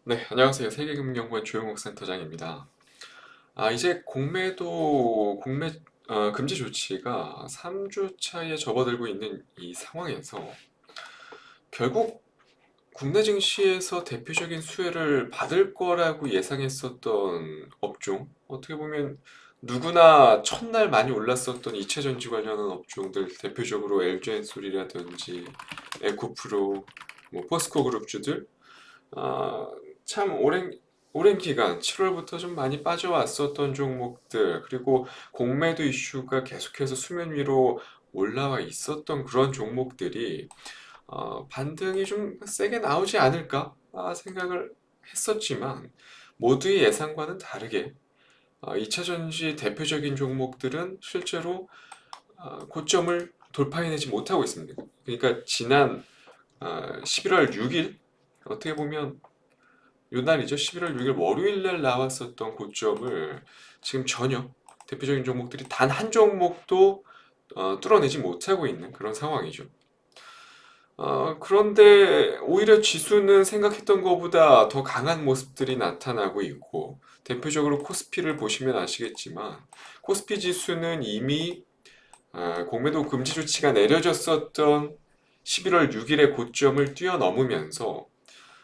네, 안녕하세요. 세계금융연구원 조용욱 센터장입니다. 이제 공매 금지 조치가 3주 차에 접어들고 있는 이 상황에서 결국 국내 증시에서 대표적인 수혜를 받을 거라고 예상했었던 업종, 어떻게 보면 누구나 첫날 많이 올랐었던 이체전지 관련한 업종들, 대표적으로 LG엔솔이라든지 에코프로, 포스코 그룹주들, 아, 참 오랜 기간 7월부터 좀 많이 빠져왔었던 종목들 그리고 공매도 이슈가 계속해서 수면 위로 올라와 있었던 그런 종목들이 반등이 좀 세게 나오지 않을까 생각을 했었지만 모두의 예상과는 다르게 2차전지 대표적인 종목들은 실제로 고점을 돌파해내지 못하고 있습니다. 그러니까 지난 11월 6일 어떻게 보면 요 날이죠. 11월 6일 월요일 날 나왔었던 고점을 지금 전혀 대표적인 종목들이 단 한 종목도 뚫어내지 못하고 있는 그런 상황이죠. 그런데 오히려 지수는 생각했던 것보다 더 강한 모습들이 나타나고 있고, 대표적으로 코스피를 보시면 아시겠지만, 코스피 지수는 이미 공매도 금지 조치가 내려졌었던 11월 6일의 고점을 뛰어넘으면서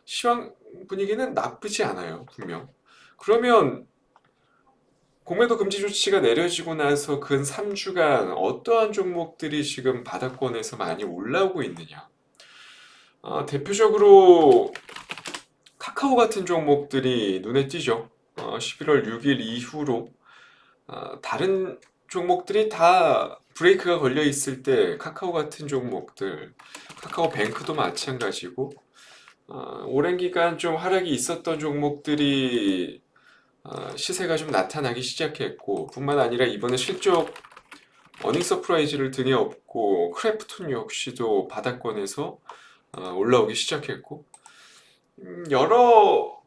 시황 분위기는 나쁘지 않아요, 분명. 그러면 공매도 금지 조치가 내려지고 나서 근 3주간 어떠한 종목들이 지금 바닥권에서 많이 올라오고 있느냐? 대표적으로 카카오 같은 종목들이 눈에 띄죠. 11월 6일 이후로 다른 종목들이 다 브레이크가 걸려 있을 때 카카오 같은 종목들, 카카오뱅크도 마찬가지고 오랜 기간 좀 하락이 있었던 종목들이 시세가 좀 나타나기 시작했고 뿐만 아니라 이번에 실적 어닝 서프라이즈를 등에 업고 크래프톤 역시도 바닥권에서 올라오기 시작했고 여러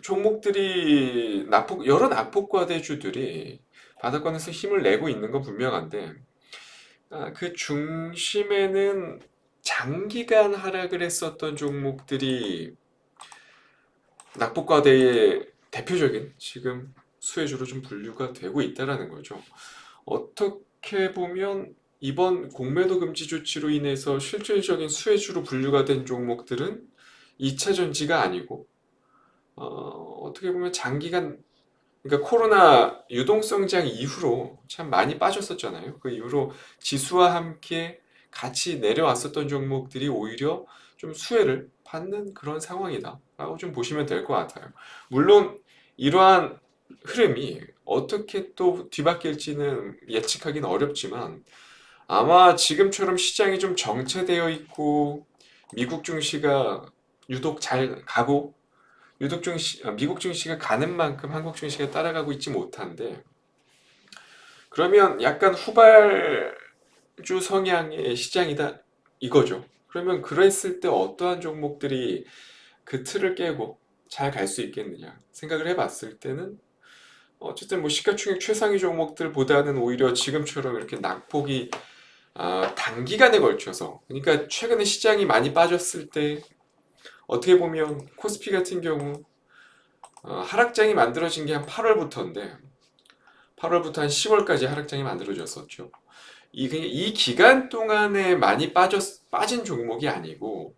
종목들이 여러 낙폭과대주들이 바닥권에서 힘을 내고 있는 건 분명한데 그 중심에는 장기간 하락을 했었던 종목들이 낙폭과대의 대표적인 지금 수혜주로 좀 분류가 되고 있다라는 거죠. 어떻게 보면 이번 공매도 금지 조치로 인해서 실질적인 수혜주로 분류가 된 종목들은 2차 전지가 아니고 어떻게 보면 장기간 그러니까 코로나 유동성장 이후로 참 많이 빠졌었잖아요. 그 이후로 지수와 함께 같이 내려왔었던 종목들이 오히려 좀 수혜를 받는 그런 상황이다라고 좀 보시면 될 것 같아요. 물론 이러한 흐름이 어떻게 또 뒤바뀔지는 예측하기는 어렵지만 아마 지금처럼 시장이 좀 정체되어 있고 미국 증시가 유독 잘 가고 미국 증시가 가는 만큼 한국 증시가 따라가고 있지 못한데 그러면 약간 후발주 성향의 시장이다 이거죠. 그러면 그랬을 때 어떠한 종목들이 그 틀을 깨고 잘 갈 수 있겠느냐 생각을 해봤을 때는 어쨌든 뭐 시가총액 최상위 종목들보다는 오히려 지금처럼 이렇게 낙폭이 단기간에 걸쳐서 그러니까 최근에 시장이 많이 빠졌을 때 어떻게 보면 코스피 같은 경우 하락장이 만들어진 게 한 8월부터인데 8월부터 한 10월까지 하락장이 만들어졌었죠. 이 기간 동안에 많이 빠진 종목이 아니고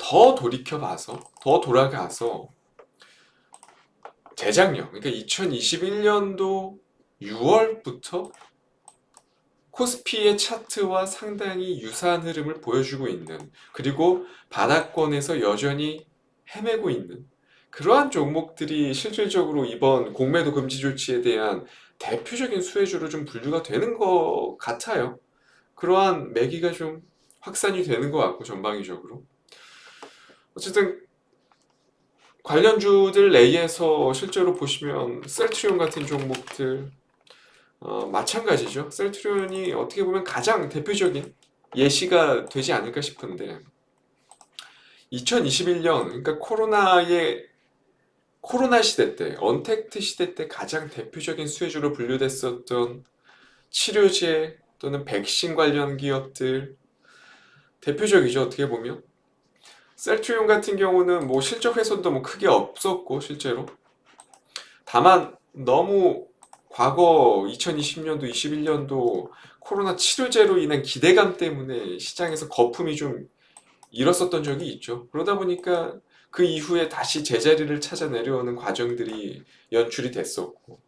더 돌이켜봐서 더 돌아가서 재작년 그러니까 2021년도 6월부터 코스피의 차트와 상당히 유사한 흐름을 보여주고 있는 그리고 바닥권에서 여전히 헤매고 있는 그러한 종목들이 실질적으로 이번 공매도 금지 조치에 대한 대표적인 수혜주로 좀 분류가 되는 것 같아요. 그러한 매기가 좀 확산이 되는 것 같고 전방위적으로 어쨌든 관련주들 내에서 실제로 보시면 셀트리온 같은 종목들 마찬가지죠. 셀트리온이 어떻게 보면 가장 대표적인 예시가 되지 않을까 싶은데 2021년 그러니까 코로나 시대 때 언택트 시대 때 가장 대표적인 수혜주로 분류됐었던 치료제 또는 백신 관련 기업들 대표적이죠. 어떻게 보면 셀트리온 같은 경우는 뭐 실적 훼손도 뭐 크게 없었고 실제로 다만 너무 과거 2020년도, 21년도 코로나 치료제로 인한 기대감 때문에 시장에서 거품이 좀 일었었던 적이 있죠. 그러다 보니까 그 이후에 다시 제자리를 찾아 내려오는 과정들이 연출이 됐었고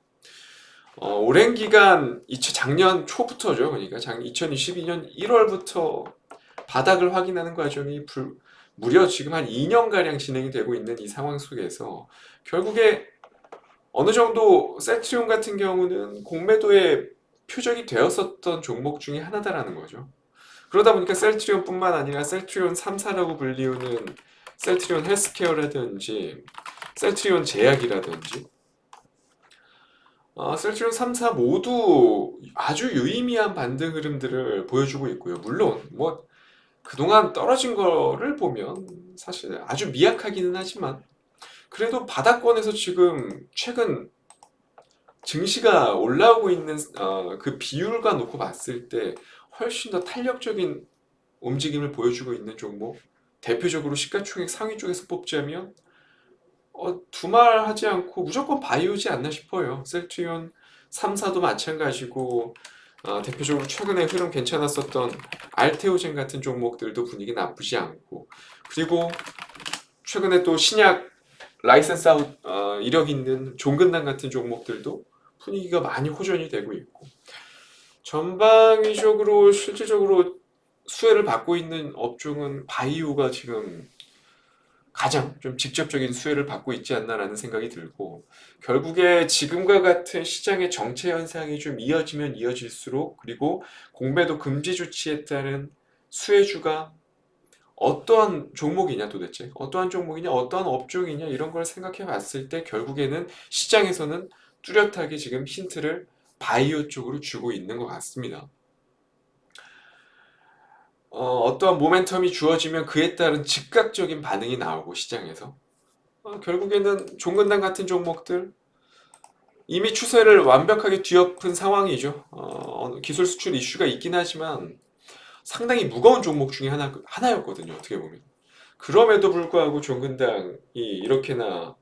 오랜 기간 작년 초부터죠. 그러니까 2022년 1월부터 바닥을 확인하는 과정이 무려 지금 한 2년가량 진행이 되고 있는 이 상황 속에서 결국에 어느 정도 셀트리온 같은 경우는 공매도의 표적이 되었었던 종목 중에 하나다라는 거죠. 그러다 보니까 셀트리온뿐만 아니라 셀트리온 3사라고 불리우는 셀트리온 헬스케어라든지 셀트리온 제약이라든지 셀트리온 3사 모두 아주 유의미한 반등 흐름들을 보여주고 있고요. 물론 뭐 그동안 떨어진 거를 보면 사실 아주 미약하기는 하지만 그래도 바닥권에서 지금 최근 증시가 올라오고 있는 그 비율과 놓고 봤을 때 훨씬 더 탄력적인 움직임을 보여주고 있는 종목 대표적으로 시가총액 상위 쪽에서 뽑자면 두말하지 않고 무조건 바이오지 않나 싶어요. 셀트리온 3사도 마찬가지고 대표적으로 최근에 흐름 괜찮았었던 알테오젠 같은 종목들도 분위기 나쁘지 않고 그리고 최근에 또 신약 라이센스 아웃 이력 있는 종근당 같은 종목들도 분위기가 많이 호전이 되고 있고 전방위적으로 실질적으로 수혜를 받고 있는 업종은 바이오가 지금 가장 좀 직접적인 수혜를 받고 있지 않나라는 생각이 들고 결국에 지금과 같은 시장의 정체 현상이 좀 이어지면 이어질수록 그리고 공매도 금지 조치에 따른 수혜주가 어떠한 종목이냐 도대체 어떠한 종목이냐 어떠한 업종이냐 이런 걸 생각해 봤을 때 결국에는 시장에서는 뚜렷하게 지금 힌트를 바이오 쪽으로 주고 있는 것 같습니다. 어떠한 모멘텀이 주어지면 그에 따른 즉각적인 반응이 나오고 시장에서 결국에는 종근당 같은 종목들 이미 추세를 완벽하게 뒤엎은 상황이죠. 기술 수출 이슈가 있긴 하지만 상당히 무거운 종목 중에 하나였거든요. 어떻게 보면. 그럼에도 불구하고 종근당이 이렇게나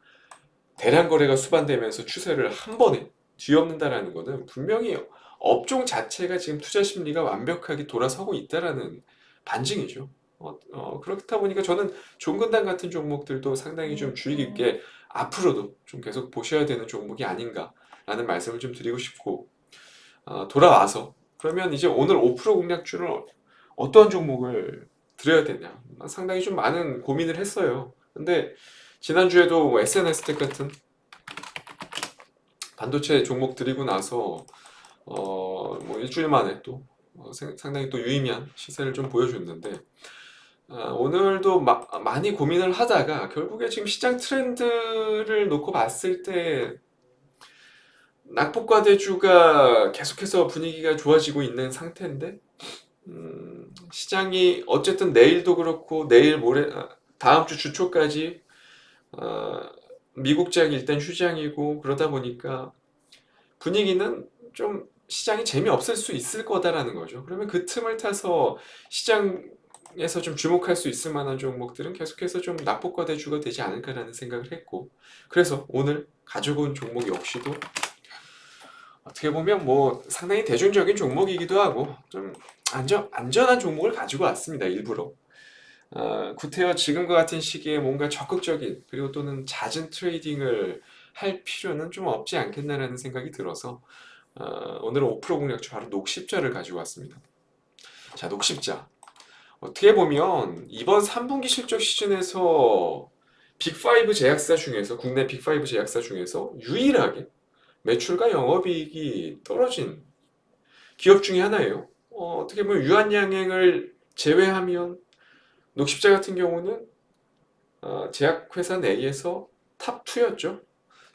대량 거래가 수반되면서 추세를 한 번에 뒤엎는다라는 것은 분명히 업종 자체가 지금 투자 심리가 완벽하게 돌아서고 있다라는 반증이죠. 그렇다 보니까 저는 종근당 같은 종목들도 상당히 좀 주의 깊게 앞으로도 좀 계속 보셔야 되는 종목이 아닌가라는 말씀을 좀 드리고 싶고 돌아와서 그러면 이제 오늘 5% 공략주를 어떤 종목을 드려야 되냐 상당히 좀 많은 고민을 했어요. 근데 지난주에도 뭐 SNS텍 같은 반도체 종목 드리고 나서 뭐 일주일 만에 또 상당히 또 유의미한 시세를 좀 보여줬는데 오늘도 많이 고민을 하다가 결국에 지금 시장 트렌드를 놓고 봤을 때 낙폭과대주가 계속해서 분위기가 좋아지고 있는 상태인데 시장이 어쨌든 내일도 그렇고 내일 모레 다음 주 주초까지 미국 장이 일단 휴장이고 그러다 보니까 분위기는 좀 시장이 재미없을 수 있을 거다라는 거죠. 그러면 그 틈을 타서 시장에서 좀 주목할 수 있을 만한 종목들은 계속해서 좀 낙폭과대주가 되지 않을까라는 생각을 했고 그래서 오늘 가져온 종목 역시도 어떻게 보면 뭐 상당히 대중적인 종목이기도 하고 좀 안전한 종목을 가지고 왔습니다. 일부러. 구태여 지금과 같은 시기에 뭔가 적극적인 그리고 또는 잦은 트레이딩을 할 필요는 좀 없지 않겠나라는 생각이 들어서 오늘은 5% 공략주 바로 녹십자를 가지고 왔습니다. 자, 녹십자. 어떻게 보면 이번 3분기 실적 시즌에서 빅5 제약사 중에서 국내 빅5 제약사 중에서 유일하게 매출과 영업이익이 떨어진 기업 중에 하나예요. 어떻게 보면 유한양행을 제외하면 녹십자 같은 경우는 제약회사 내에서 탑2였죠.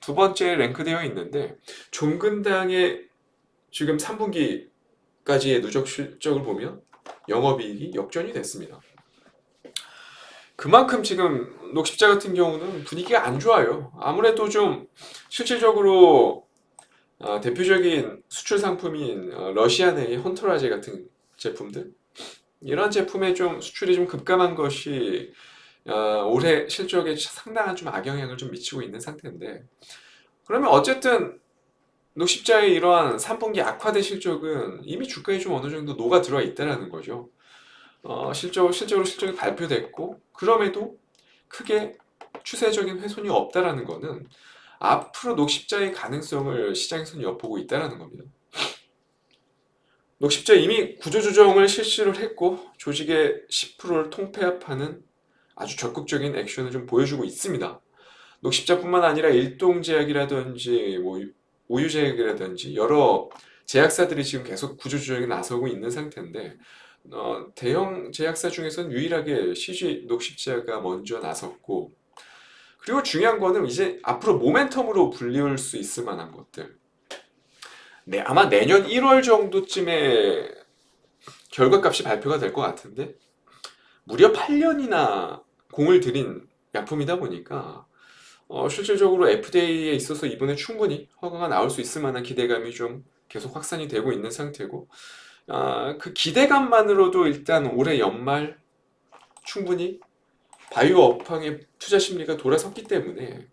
두 번째에 랭크되어 있는데 종근당의 지금 3분기까지의 누적 실적을 보면 영업이익이 역전이 됐습니다. 그만큼 지금 녹십자 같은 경우는 분위기가 안 좋아요. 아무래도 좀 실질적으로 대표적인 수출 상품인 러시아 내의 헌터라제 같은 제품들 이런 제품의 좀 수출이 좀 급감한 것이 올해 실적에 상당한 좀 악영향을 좀 미치고 있는 상태인데, 그러면 어쨌든 녹십자의 이러한 3분기 악화된 실적은 이미 주가에 좀 어느 정도 녹아 들어와 있다라는 거죠. 실제로 실적이 발표됐고, 그럼에도 크게 추세적인 훼손이 없다라는 거는 앞으로 녹십자의 가능성을 시장에서는 엿보고 있다라는 겁니다. 녹십자 이미 구조조정을 실시를 했고, 조직의 10%를 통폐합하는 아주 적극적인 액션을 좀 보여주고 있습니다. 녹십자뿐만 아니라 일동제약이라든지 뭐 우유제약이라든지 여러 제약사들이 지금 계속 구조조정에 나서고 있는 상태인데, 대형 제약사 중에서는 유일하게 CG 녹십자가 먼저 나섰고, 그리고 중요한 거는 이제 앞으로 모멘텀으로 불리울 수 있을 만한 것들. 네, 아마 내년 1월 정도쯤에 결과값이 발표가 될 것 같은데, 무려 8년이나 공을 들인 약품이다 보니까 실질적으로 FDA에 있어서 이번에 충분히 허가가 나올 수 있을 만한 기대감이 좀 계속 확산이 되고 있는 상태고, 그 기대감만으로도 일단 올해 연말 충분히 바이오 업황의 투자 심리가 돌아섰기 때문에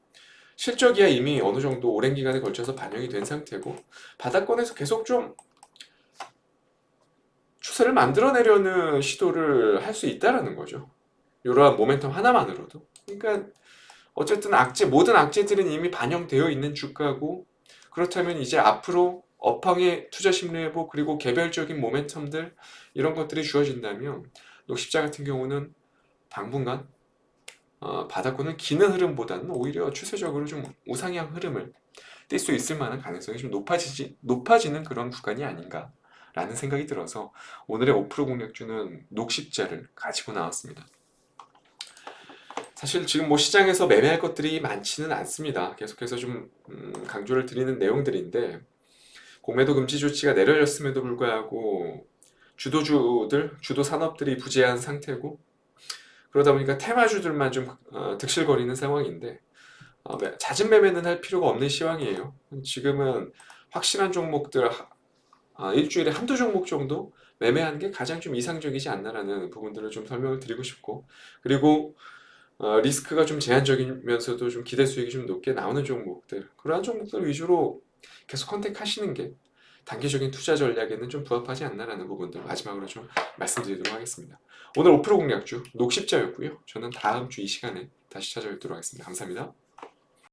실적이야 이미 어느 정도 오랜 기간에 걸쳐서 반영이 된 상태고, 바닥권에서 계속 좀 추세를 만들어내려는 시도를 할 수 있다라는 거죠. 이러한 모멘텀 하나만으로도. 그러니까 어쨌든 모든 악재들은 이미 반영되어 있는 주가고, 그렇다면 이제 앞으로 업황의 투자 심리 회복 그리고 개별적인 모멘텀들, 이런 것들이 주어진다면 녹십자 같은 경우는 당분간 바닥권은 기는 흐름보다는 오히려 추세적으로 좀 우상향 흐름을 띌 수 있을 만한 가능성이 좀 높아지는 그런 구간이 아닌가라는 생각이 들어서 오늘의 5% 공략주는 녹십자를 가지고 나왔습니다. 사실 지금 뭐 시장에서 매매할 것들이 많지는 않습니다. 계속해서 좀 강조를 드리는 내용들인데, 공매도 금지 조치가 내려졌음에도 불구하고 주도 산업들이 부재한 상태고, 그러다 보니까 테마주들만 좀 득실거리는 상황인데, 잦은 매매는 할 필요가 없는 시황이에요. 지금은 확실한 종목들 일주일에 한두 종목 정도 매매하는 게 가장 좀 이상적이지 않나라는 부분들을 좀 설명을 드리고 싶고, 그리고 리스크가 좀 제한적이면서도 좀 기대 수익이 좀 높게 나오는 종목들, 그러한 종목들 위주로 계속 컨택하시는 게 단기적인 투자 전략에는 좀 부합하지 않나라는 부분들 마지막으로 좀 말씀드리도록 하겠습니다. 오늘 5% 공략주 녹십자였고요. 저는 다음 주 이 시간에 다시 찾아뵙도록 하겠습니다. 감사합니다.